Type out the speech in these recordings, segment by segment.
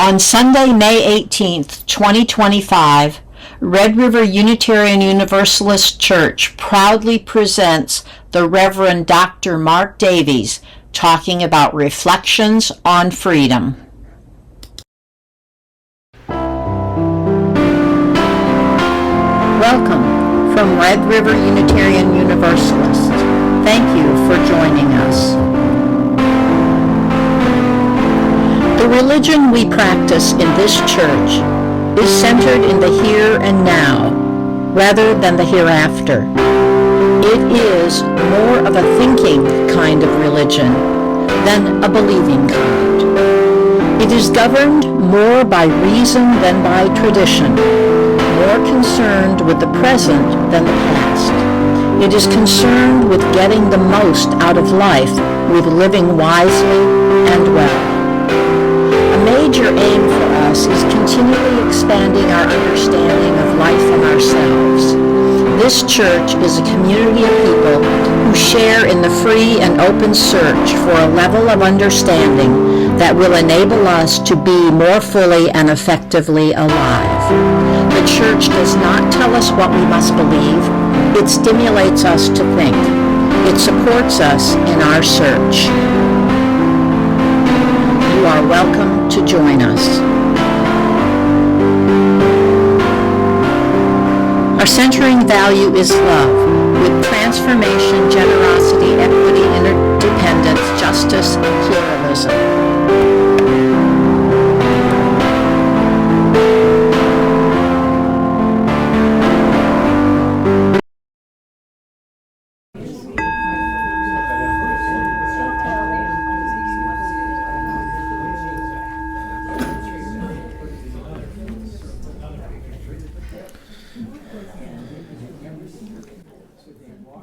On Sunday, May 18th, 2025, Red River Unitarian Universalist Church proudly presents the Reverend Dr. Mark Davies talking about reflections on freedom. Welcome from Red River Unitarian Universalist. Thank you for joining us. The religion we practice in this church is centered in the here and now, rather than the hereafter. It is more of a thinking kind of religion than a believing kind. It is governed more by reason than by tradition, more concerned with the present than the past. It is concerned with getting the most out of life, with living wisely and well. A major aim for us is continually expanding our understanding of life and ourselves. This church is a community of people who share in the free and open search for a level of understanding that will enable us to be more fully and effectively alive. The church does not tell us what we must believe. It stimulates us to think. It supports us in our search. You are welcome to join us. Our centering value is love, with transformation, generosity, equity, interdependence, justice, and pluralism.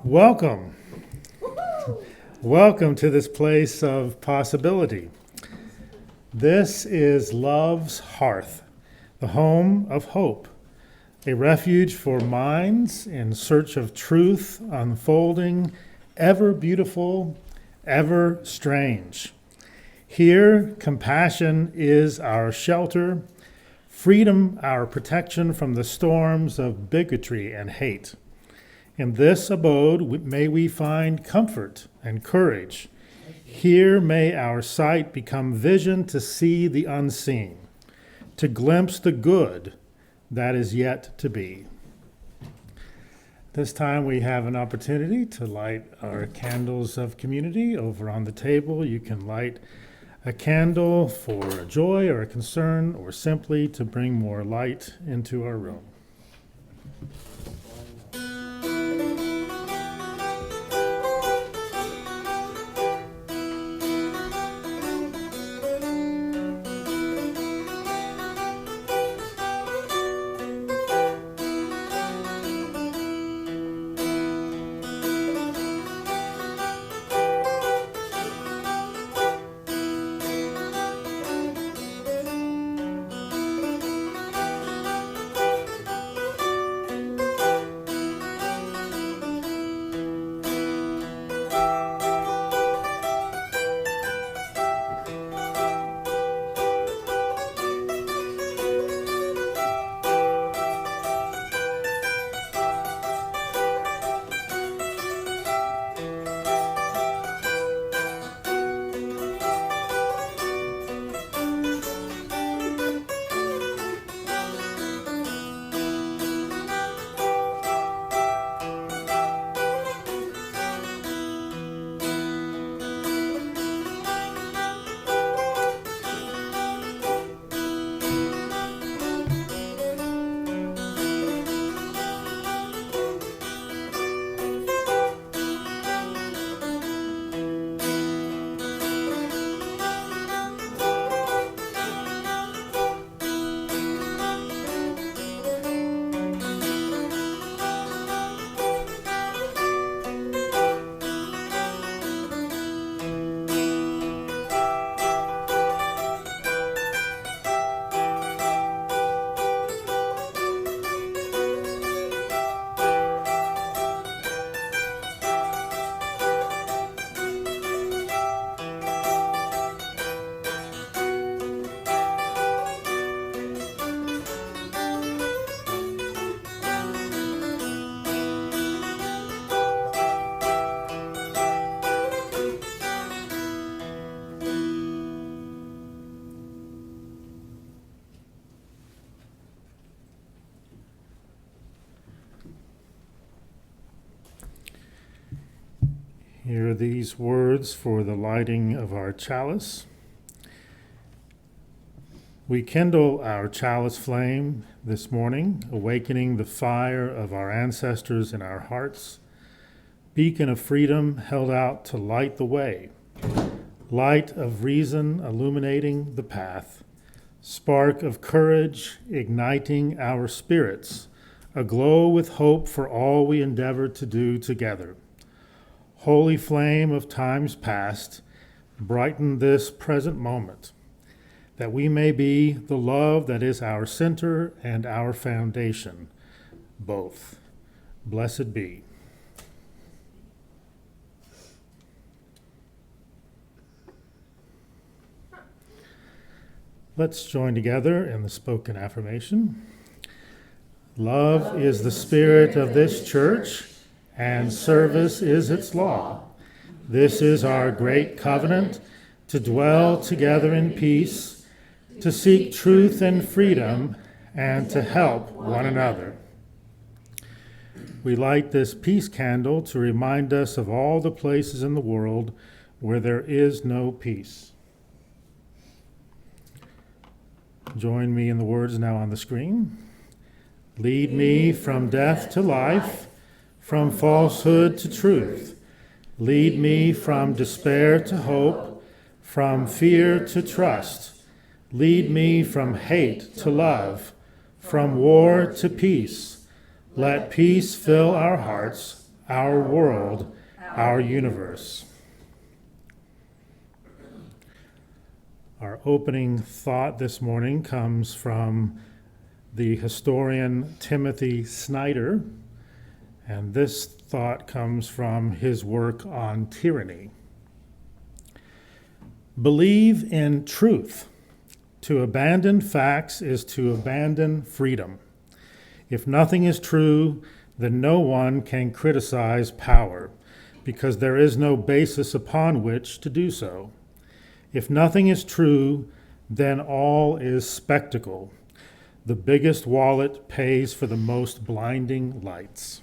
Welcome. Welcome to this place of possibility. This is love's hearth, the home of hope, a refuge for minds in search of truth unfolding, ever beautiful, ever strange. Here, compassion is our shelter, freedom our protection from the storms of bigotry and hate. In this abode may we find comfort and courage. Here may our sight become vision to see the unseen, to glimpse the good that is yet to be. This time we have an opportunity to light our candles of community. Over on the table, you can light a candle for a joy or a concern, or simply to bring more light into our room. Hear these words for the lighting of our chalice. We kindle our chalice flame this morning, awakening the fire of our ancestors in our hearts, beacon of freedom held out to light the way, light of reason illuminating the path, spark of courage igniting our spirits, aglow with hope for all we endeavor to do together. Holy flame of times past, brighten this present moment, that we may be the love that is our center and our foundation, both. Blessed be. Let's join together in the spoken affirmation. Love is the spirit of this church, and service is its law. This is our great covenant, to dwell together in peace, to seek truth and freedom, and to help one another. We light this peace candle to remind us of all the places in the world where there is no peace. Join me in the words now on the screen. Lead me from death to life, from falsehood to truth. Lead me from despair to hope, from fear to trust. Lead me from hate to love, from war to peace. Let peace fill our hearts, our world, our universe. Our opening thought this morning comes from the historian Timothy Snyder, and this thought comes from his work on tyranny. Believe in truth. To abandon facts is to abandon freedom. If nothing is true, then no one can criticize power, because there is no basis upon which to do so. If nothing is true, then all is spectacle. The biggest wallet pays for the most blinding lights.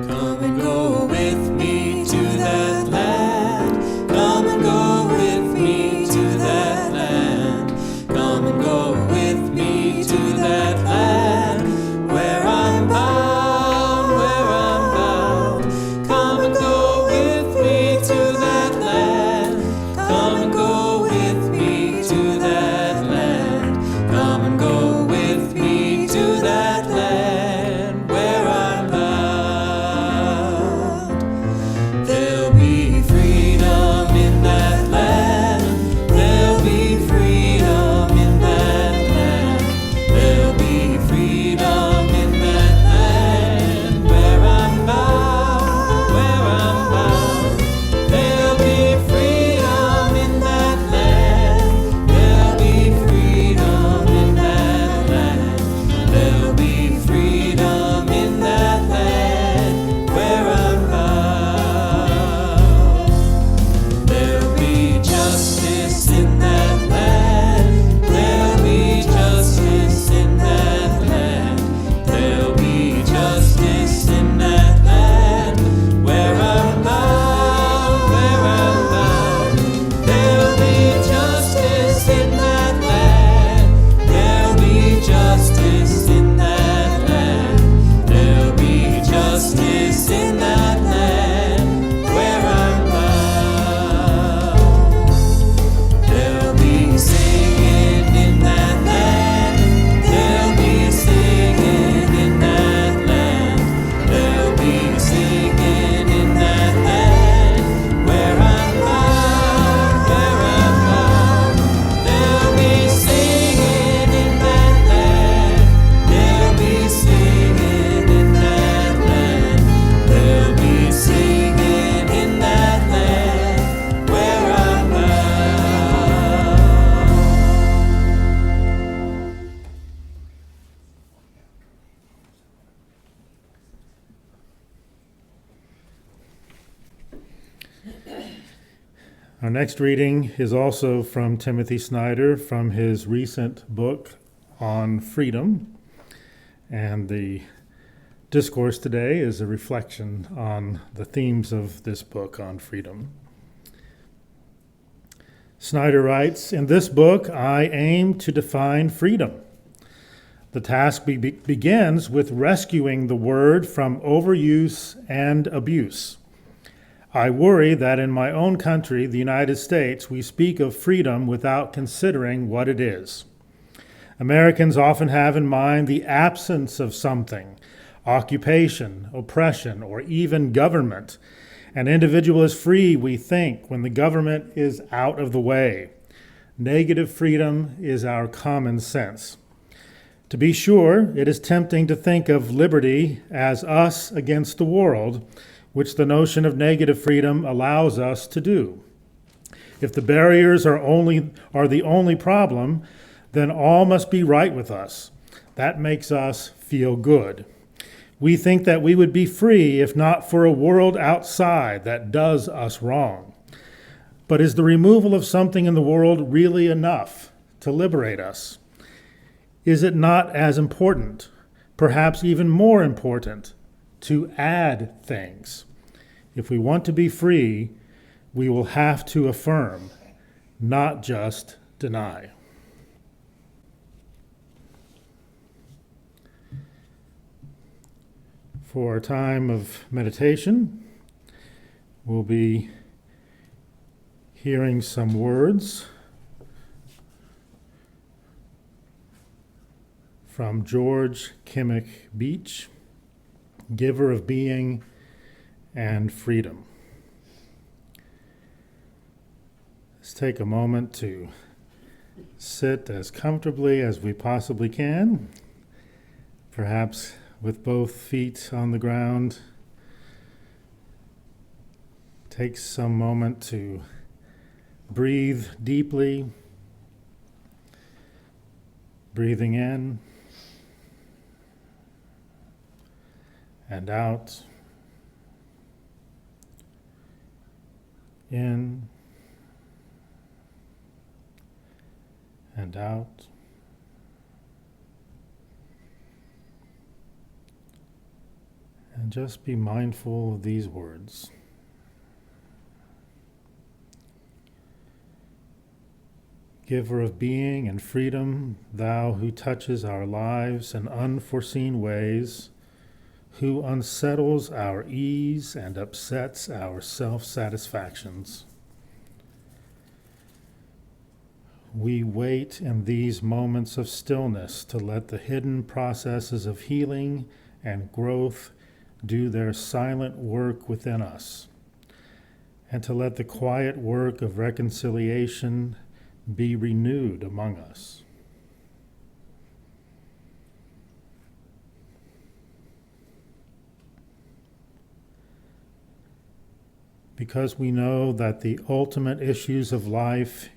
Come and go with me to that land. Come and go with me to that land. Come and go with me to that land where I'm bound, where I'm bound. Come and go with me to that land. Come and go with me to that land. Come and go with me to that land where I'm bound. There'll be freedom in that land. There'll be freedom in that land. There'll be freedom in that land where I'm bound, where I'm bound. There'll be freedom in that land. There'll be freedom in that land. There'll be freedom in that land where I'm bound. There'll be justice in that land. There'll be justice in that land. There'll be justice in that land where I'm bound, where I'm bound. There'll be justice in that land. There'll be justice in that land. Our next reading is also from Timothy Snyder from his recent book on freedom. And the discourse today is a reflection on the themes of this book on freedom. Snyder writes, "In this book, I aim to define freedom. The task begins with rescuing the word from overuse and abuse. I worry that in my own country, the United States, we speak of freedom without considering what it is. Americans often have in mind the absence of something, occupation, oppression, or even government. An individual is free, we think, when the government is out of the way. Negative freedom is our common sense. To be sure, it is tempting to think of liberty as us against the world, which the notion of negative freedom allows us to do. If the barriers are the only problem, then all must be right with us. That makes us feel good. We think that we would be free if not for a world outside that does us wrong. But is the removal of something in the world really enough to liberate us? Is it not as important, perhaps even more important, to add things? If we want to be free, we will have to affirm, not just deny." For our time of meditation, we'll be hearing some words from George Kimmick Beach, giver of being and freedom. Let's take a moment to sit as comfortably as we possibly can, perhaps with both feet on the ground. Take some moment to breathe deeply, breathing in and out, in and out. And just be mindful of these words. Giver of being and freedom, thou who touches our lives in unforeseen ways, who unsettles our ease and upsets our self-satisfactions. We wait in these moments of stillness to let the hidden processes of healing and growth do their silent work within us, and to let the quiet work of reconciliation be renewed among us. Because we know that the ultimate issues of life,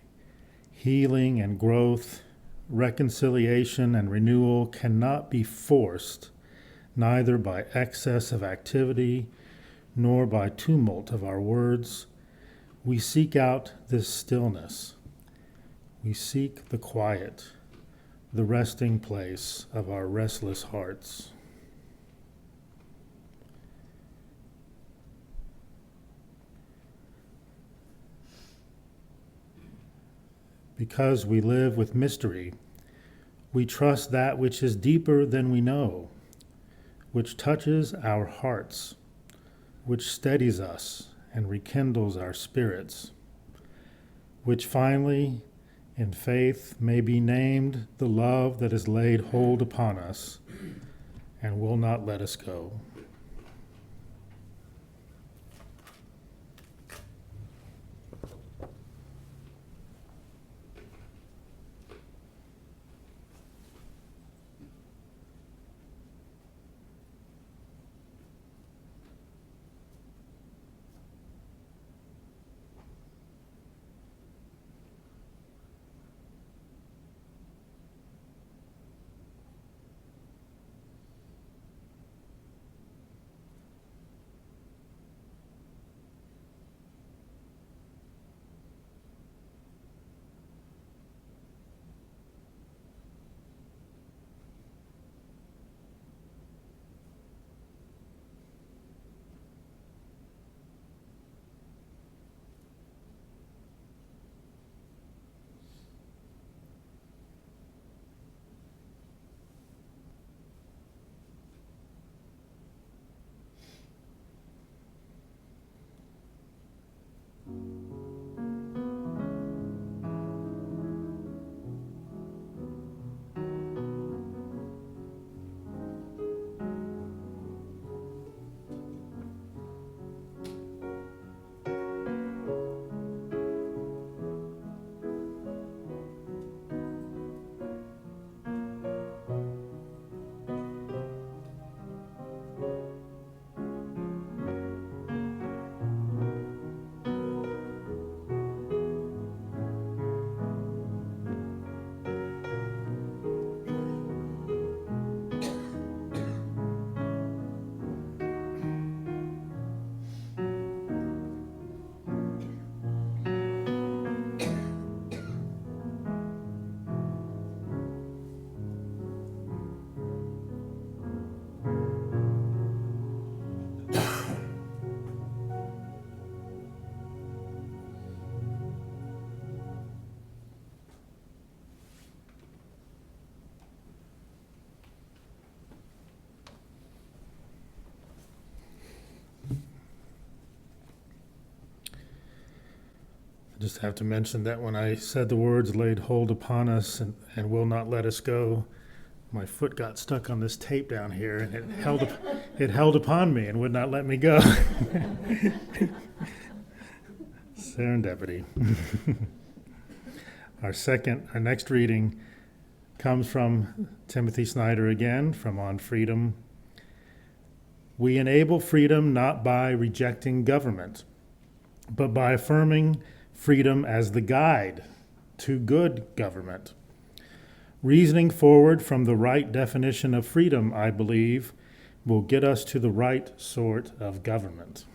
healing and growth, reconciliation and renewal, cannot be forced, neither by excess of activity nor by tumult of our words, we seek out this stillness. We seek the quiet, the resting place of our restless hearts. Because we live with mystery, we trust that which is deeper than we know, which touches our hearts, which steadies us and rekindles our spirits, which finally, in faith, may be named the love that has laid hold upon us and will not let us go. Just have to mention that when I said the words laid hold upon us and will not let us go, my foot got stuck on this tape down here and it held upon me and would not let me go. Serendipity. Our next reading comes from Timothy Snyder again, from On Freedom. We enable freedom not by rejecting government, but by affirming freedom as the guide to good government. Reasoning forward from the right definition of freedom, I believe, will get us to the right sort of government.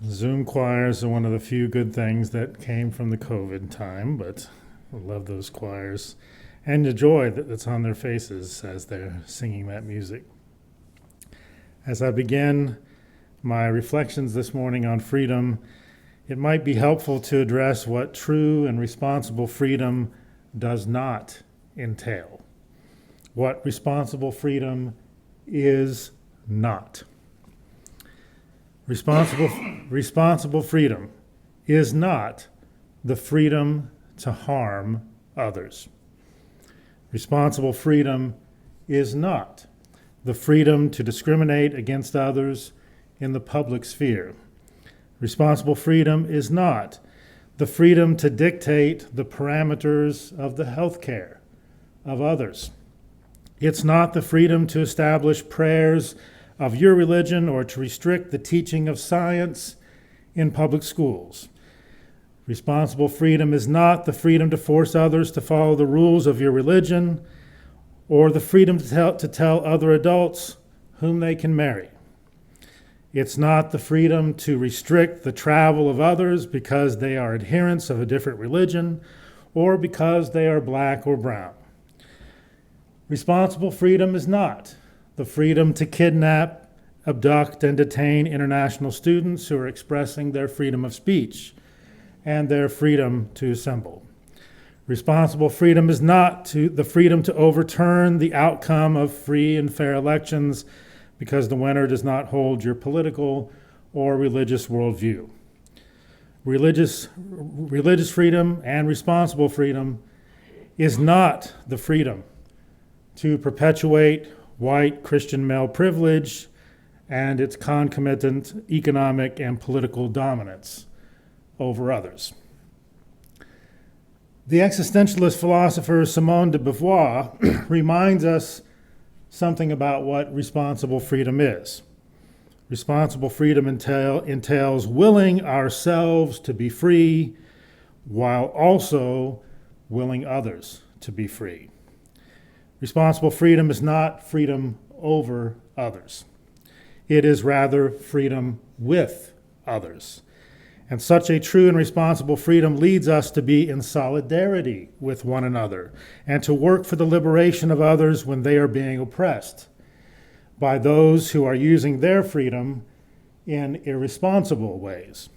Zoom choirs are one of the few good things that came from the COVID time, but I love those choirs and the joy that's on their faces as they're singing that music. As I begin my reflections this morning on freedom, it might be helpful to address what true and responsible freedom does not entail. What responsible freedom is not. Responsible freedom is not the freedom to harm others. Responsible freedom is not the freedom to discriminate against others in the public sphere. Responsible freedom is not the freedom to dictate the parameters of the health care of others. It's not the freedom to establish prayers of your religion or to restrict the teaching of science in public schools. Responsible freedom is not the freedom to force others to follow the rules of your religion or the freedom to tell other adults whom they can marry. It's not the freedom to restrict the travel of others because they are adherents of a different religion or because they are black or brown. Responsible freedom is not the freedom to kidnap, abduct, and detain international students who are expressing their freedom of speech and their freedom to assemble. Responsible freedom is not the freedom to overturn the outcome of free and fair elections because the winner does not hold your political or religious worldview. Religious freedom and responsible freedom is not the freedom to perpetuate white Christian male privilege and its concomitant economic and political dominance over others. The existentialist philosopher Simone de Beauvoir reminds us something about what responsible freedom is. Responsible freedom entails willing ourselves to be free while also willing others to be free. Responsible freedom is not freedom over others. It is rather freedom with others. And such a true and responsible freedom leads us to be in solidarity with one another and to work for the liberation of others when they are being oppressed by those who are using their freedom in irresponsible ways.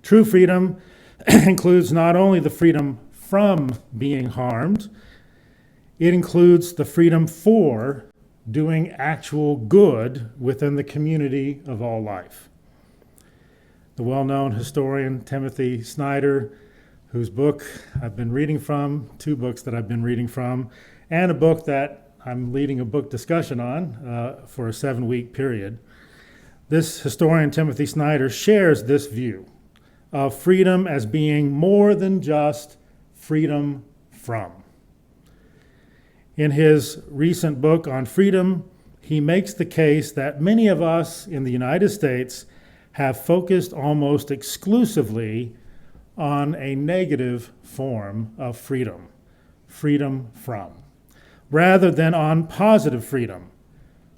True freedom includes not only the freedom from being harmed, it includes the freedom for doing actual good within the community of all life. The well-known historian Timothy Snyder, whose book I've been reading from, 2 books that I've been reading from, and a book that I'm leading a book discussion on for a 7-week period. This historian, Timothy Snyder, shares this view of freedom as being more than just freedom from. In his recent book on freedom, he makes the case that many of us in the United States have focused almost exclusively on a negative form of freedom, freedom from, rather than on positive freedom,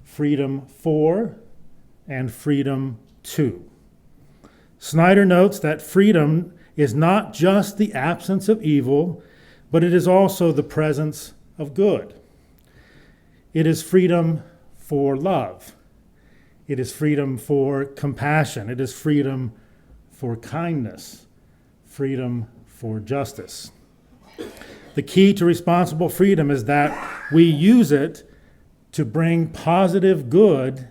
freedom for and freedom to. Snyder notes that freedom is not just the absence of evil, but it is also the presence of good. It is freedom for love. It is freedom for compassion. It is freedom for kindness, freedom for justice. The key to responsible freedom is that we use it to bring positive good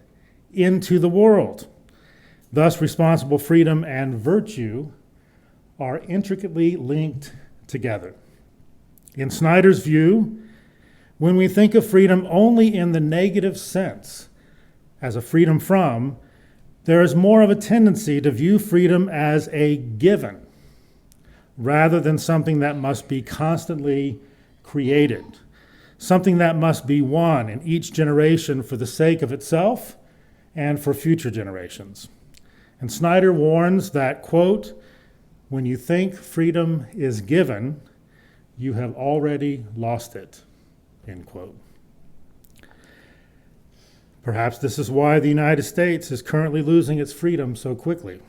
into the world. Thus, responsible freedom and virtue are intricately linked together. In Snyder's view, when we think of freedom only in the negative sense, as a freedom from, there is more of a tendency to view freedom as a given, rather than something that must be constantly created, something that must be won in each generation for the sake of itself and for future generations. And Snyder warns that, quote, "When you think freedom is given, you have already lost it," end quote. Perhaps this is why the United States is currently losing its freedom so quickly.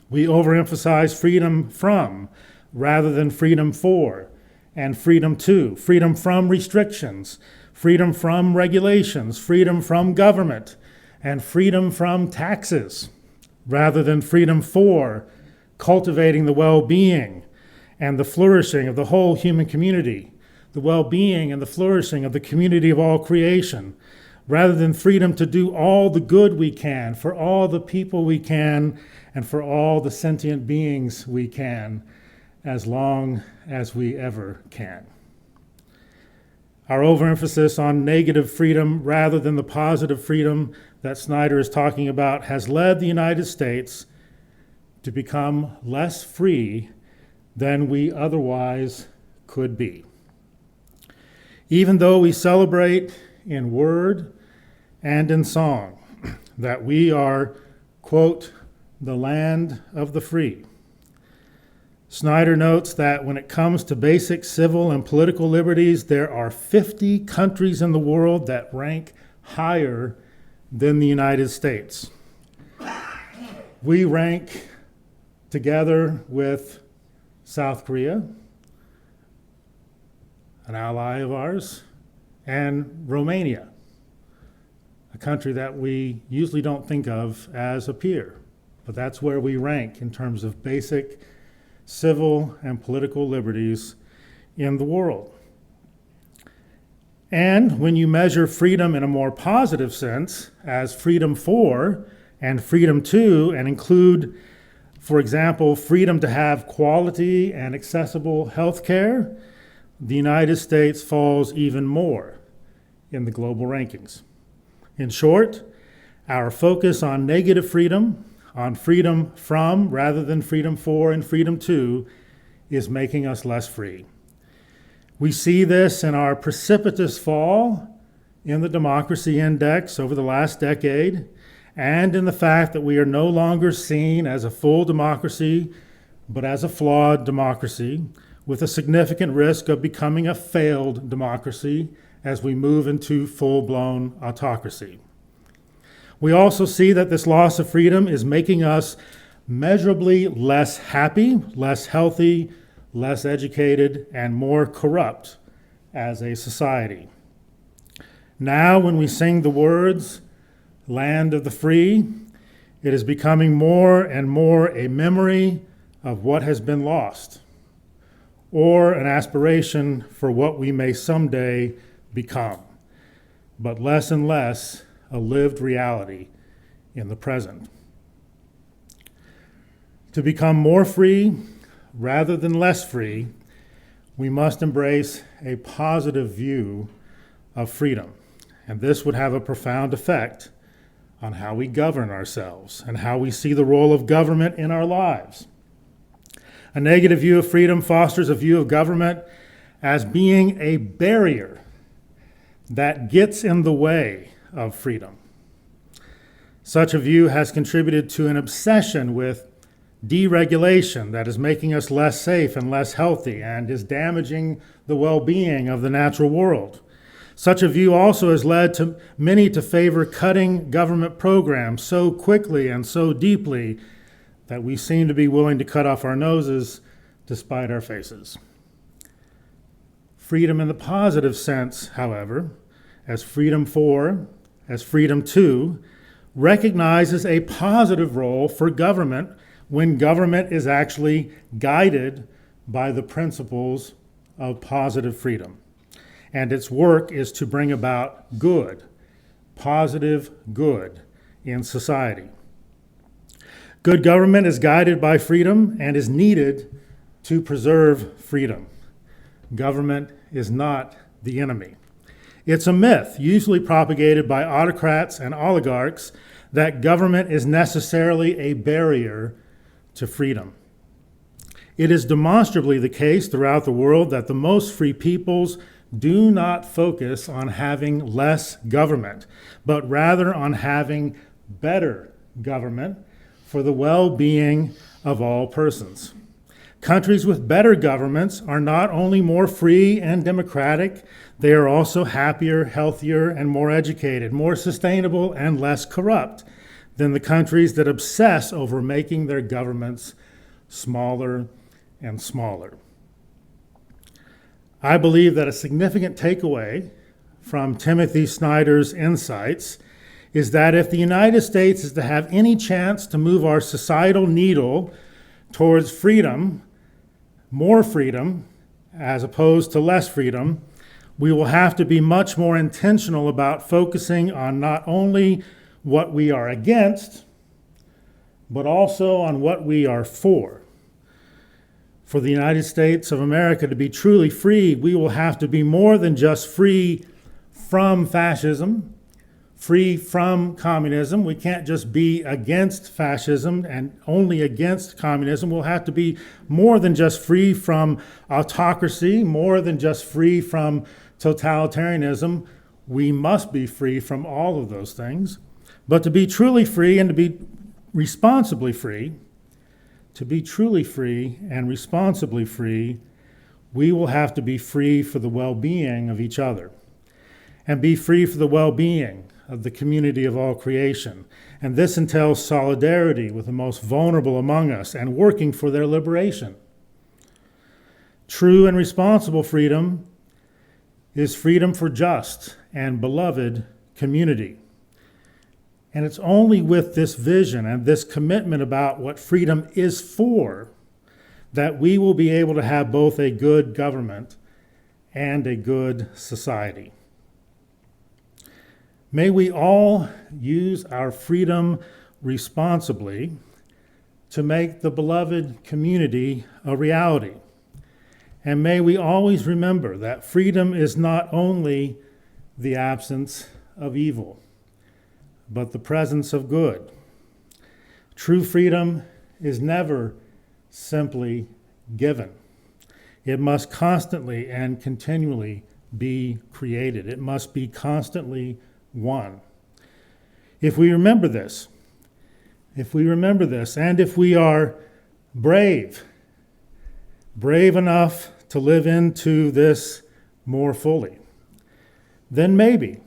We overemphasize freedom from rather than freedom for and freedom to, freedom from restrictions, freedom from regulations, freedom from government, and freedom from taxes, rather than freedom for cultivating the well-being and the flourishing of the whole human community, the well-being and the flourishing of the community of all creation, rather than freedom to do all the good we can for all the people we can and for all the sentient beings we can, as long as we ever can. Our overemphasis on negative freedom rather than the positive freedom that Snyder is talking about has led the United States to become less free than we otherwise could be. Even though we celebrate in word and in song that we are, quote, the land of the free, Snyder notes that when it comes to basic civil and political liberties, there are 50 countries in the world that rank higher than the United States. We rank together with South Korea, an ally of ours, and Romania, a country that we usually don't think of as a peer, but that's where we rank in terms of basic civil and political liberties in the world. And when you measure freedom in a more positive sense, as freedom for and freedom to, and include, for example, freedom to have quality and accessible health care, the United States falls even more in the global rankings. In short, our focus on negative freedom, on freedom from rather than freedom for and freedom to, is making us less free. We see this in our precipitous fall in the democracy index over the last decade, and in the fact that we are no longer seen as a full democracy, but as a flawed democracy, with a significant risk of becoming a failed democracy as we move into full-blown autocracy. We also see that this loss of freedom is making us measurably less happy, less healthy, less educated, and more corrupt as a society. Now, when we sing the words, "Land of the Free," it is becoming more and more a memory of what has been lost, or an aspiration for what we may someday become, but less and less a lived reality in the present. To become more free rather than less free, we must embrace a positive view of freedom, and this would have a profound effect on how we govern ourselves and how we see the role of government in our lives. A negative view of freedom fosters a view of government as being a barrier that gets in the way of freedom. Such a view has contributed to an obsession with deregulation that is making us less safe and less healthy and is damaging the well-being of the natural world. Such a view also has led to many to favor cutting government programs so quickly and so deeply that we seem to be willing to cut off our noses to spite our faces. Freedom in the positive sense, however, as freedom for, as freedom to, recognizes a positive role for government when government is actually guided by the principles of positive freedom. And its work is to bring about good, positive good in society. Good government is guided by freedom and is needed to preserve freedom. Government is not the enemy. It's a myth, usually propagated by autocrats and oligarchs, that government is necessarily a barrier to freedom. It is demonstrably the case throughout the world that the most free peoples do not focus on having less government, but rather on having better government for the well-being of all persons. Countries with better governments are not only more free and democratic, they are also happier, healthier, and more educated, more sustainable, and less corrupt than the countries that obsess over making their governments smaller and smaller. I believe that a significant takeaway from Timothy Snyder's insights is that if the United States is to have any chance to move our societal needle towards freedom, more freedom, as opposed to less freedom, we will have to be much more intentional about focusing on not only what we are against, but also on what we are for. For the United States of America to be truly free, we will have to be more than just free from fascism, free from communism. We can't just be against fascism and only against communism. We'll have to be more than just free from autocracy, more than just free from totalitarianism. We must be free from all of those things. But to be truly free and to be responsibly free, to be truly free and responsibly free, we will have to be free for the well-being of each other and be free for the well-being of the community of all creation. And this entails solidarity with the most vulnerable among us and working for their liberation. True and responsible freedom is freedom for just and beloved community. And it's only with this vision and this commitment about what freedom is for that we will be able to have both a good government and a good society. May we all use our freedom responsibly to make the beloved community a reality. And may we always remember that freedom is not only the absence of evil, but the presence of good. True freedom is never simply given. It must constantly and continually be created. It must be constantly won. If we remember this, and if we are brave enough to live into this more fully, then maybe,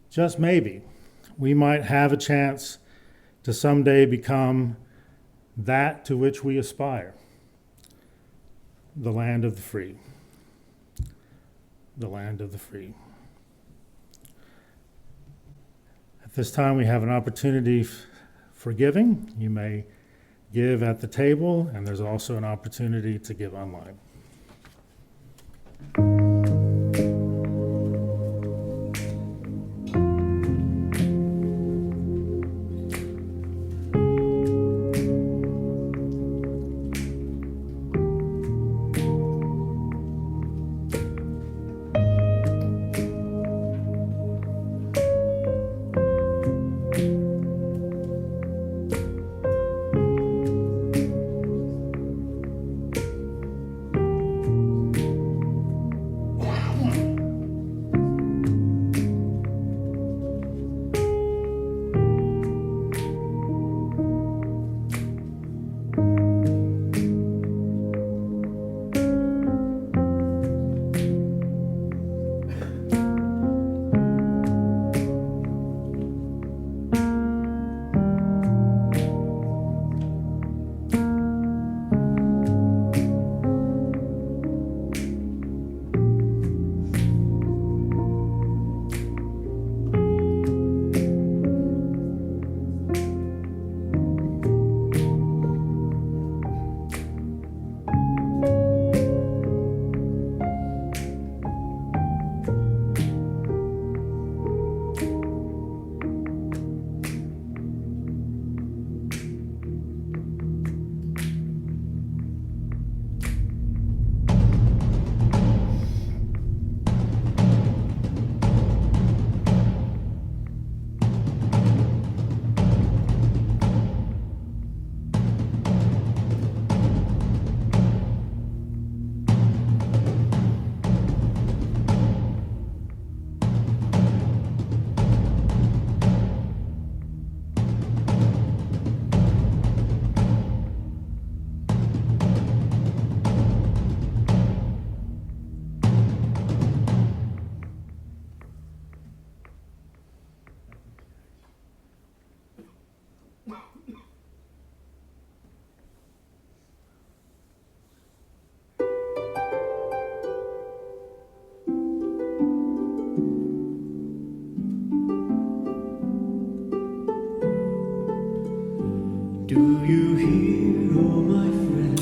just maybe, we might have a chance to someday become that to which we aspire, the land of the free. The land of the free. At this time, we have an opportunity for giving. You may give at the table, and there's also an opportunity to give online. Do you hear, oh my friend,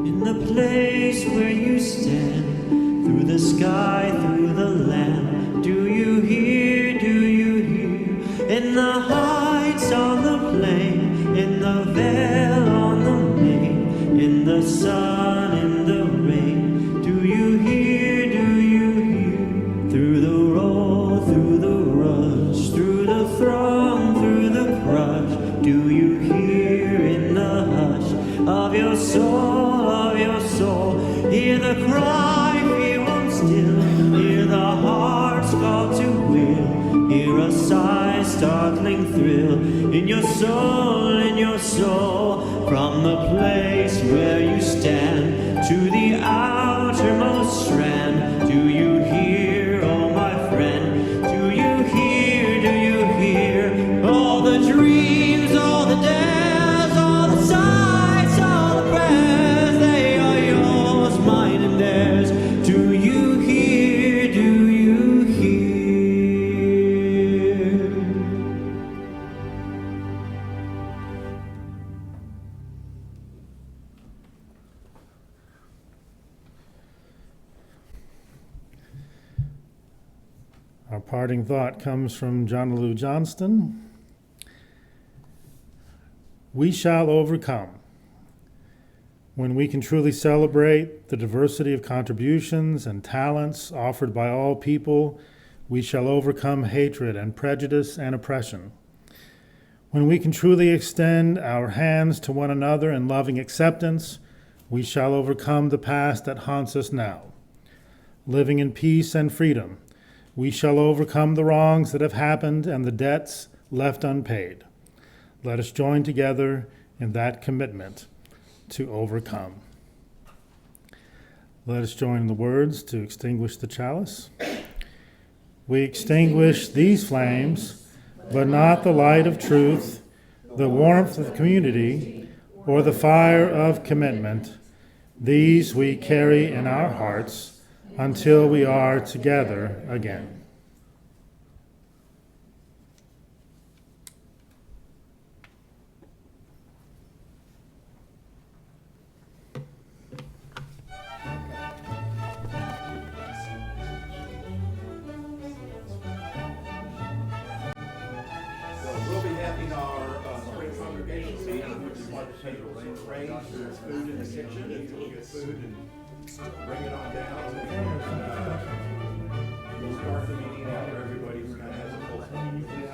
in the place where you stand, through the sky, through the land? Do you hear, in the heights on the plain, in the vale on the main, in the sun, in the rain? Do you hear, through the roll, through the rush, through the throng, through the crush? Do you hear in the hush of your soul, hear the cry, fear won't still, hear the heart's call to will hear a sigh, startling thrill in your soul, from the place where you stand to the outermost strand. Do you hear, oh my friend? Do you hear all the dreams, all the dares, all the sights, all the prayers? They are yours, mine and theirs. Do you hear? Do you hear? Our parting thought comes from John Lou Johnston. We shall overcome. When we can truly celebrate the diversity of contributions and talents offered by all people, we shall overcome hatred and prejudice and oppression. When we can truly extend our hands to one another in loving acceptance, we shall overcome the past that haunts us now. Living in peace and freedom, we shall overcome the wrongs that have happened and the debts left unpaid. Let us join together in that commitment to overcome. Let us join in the words to extinguish the chalice. We extinguish these flames, but not the light of truth, the warmth of community, or the fire of commitment. These we carry in our hearts until we are together again. We'll be having our spring congregation meeting, which is what the range, there's food in the kitchen, and we'll get food and bring it on down. And we'll start the meeting after everybody kind of has a full meeting.